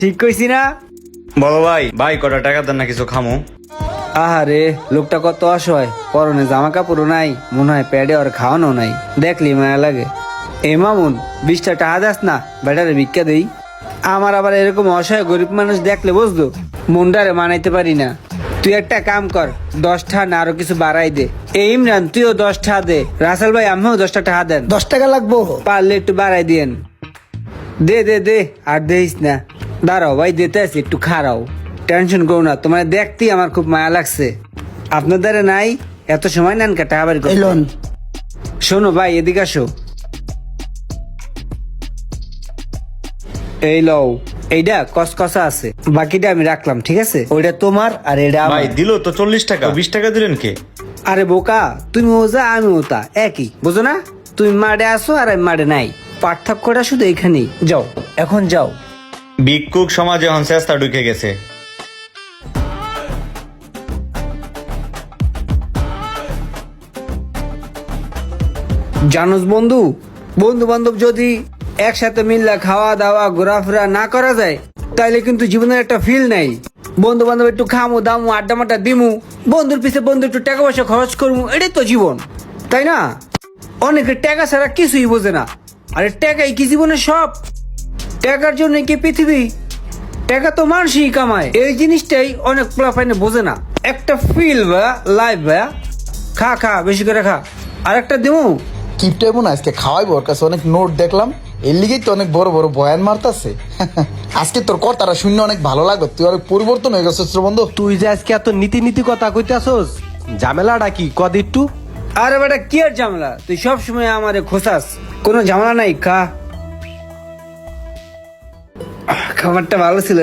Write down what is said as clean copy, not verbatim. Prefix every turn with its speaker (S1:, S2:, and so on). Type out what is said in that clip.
S1: ঠিক কইছি না?
S2: বলো ভাই ভাই কটা টাকা দেন না কিছু খামো।
S1: আহারে লোকটা কত অসহায়, পরনে জামা কাপড়ও নাই, মনে হয় প্যাডে আর খাওয়ানো নাই, দেখলি মায়া লাগে। এ মামুন 20টা টাকা দাস না, বেটারে ভিক্ষা দেই। আমার আবার এরকম অসহায় গরিব মানুষ দেখলে বুঝলো মনটারে মানাইতে পারি না। তুই একটা কাম কর, 10টা না আরো কিছু বাড়াই দে। এই ইমরান তুইও 10টা দে, রাসেল ভাই আমিও 10টা টাকা দেন,
S3: 10 টাকা লাগবো।
S1: পারলে একটু বাড়াই দিয়েন। দে দে দে, আর দেইস না। দাঁড়াও ভাই, দিতে আছি, একটু খাড়াও, টেনশন করো না। তোমার দেখতেই আমার খুব মায়া লাগছে। আপনার দ্বারা নাই এত সময় নেন কা টাকা বাড়ি
S3: এই লোন।
S1: শোনো ভাই, এদিকে আসো। এই লও, এইটা কসকসা আছে, বাকিটা আমি রাখলাম, ঠিক আছে? ওইটা তোমার আর এটা আমার।
S2: ভাই দিল তো 40 টাকা, 20 টাকা দিলেন কে?
S1: আরে বোকা, তুমি ওজা আমি ওতা একই, বুঝো না? তুমি মাঠে আসো আর আমি মাঠে নাই, পার্থক্যটা শুধু এখানেই। যাও এখন যাও।
S2: ভিক্ষুক সমাজে এখন চেষ্টা ঢুকে গেছে।
S1: জানোস বন্ধু, বন্ধু বান্ধব যদি একসাথে মিললে খাওয়া দাওয়া ঘোরাফেরা না করা যায়, তাইলে কিন্তু জীবনের একটা ফিল নাই। বন্ধু বান্ধব একটু খামু দামু আড্ডা মাড্ডা দিমু, বন্ধুর পিছে বন্ধু একটু টাকা পয়সা খরচ করবো, এটাই তো জীবন, তাই না? অনেকে টাকা ছাড়া কিছুই বোঝে না। আরে টাকাই কি জীবনের সব? টাকার জন্য কি পৃথিবী? টাকা তো মানুষই কামায়, এই জিনিসটাই অনেক পোলাপাইনে বোঝে না। একটা ফিল বা লাইফ বা খা খা, বেশি করে খা। আর একটা দিমু।
S3: কিপটা এমন আজকে খাওয়াইবো, ওর কাছে অনেক নোট দেখলাম, এর লিগেই তো অনেক বড় বড় বয়ান মারতাছে। আজকে তোর কথাটা শুনে অনেক ভালো লাগলো, তুই অনেক পরিবর্তন হয়ে গেছিস রে বন্ধু।
S4: তুই যে আজকে এত নীতি নীতি কথা কইতাছস, ঝামেলাটা কি কদ একটু?
S1: আরে বেটা কি আর ঝামেলা, তুই সব সময় আমারে খোসাস, কোনো ঝামেলা নাই, খা। খাবারটা ভালো ছিল।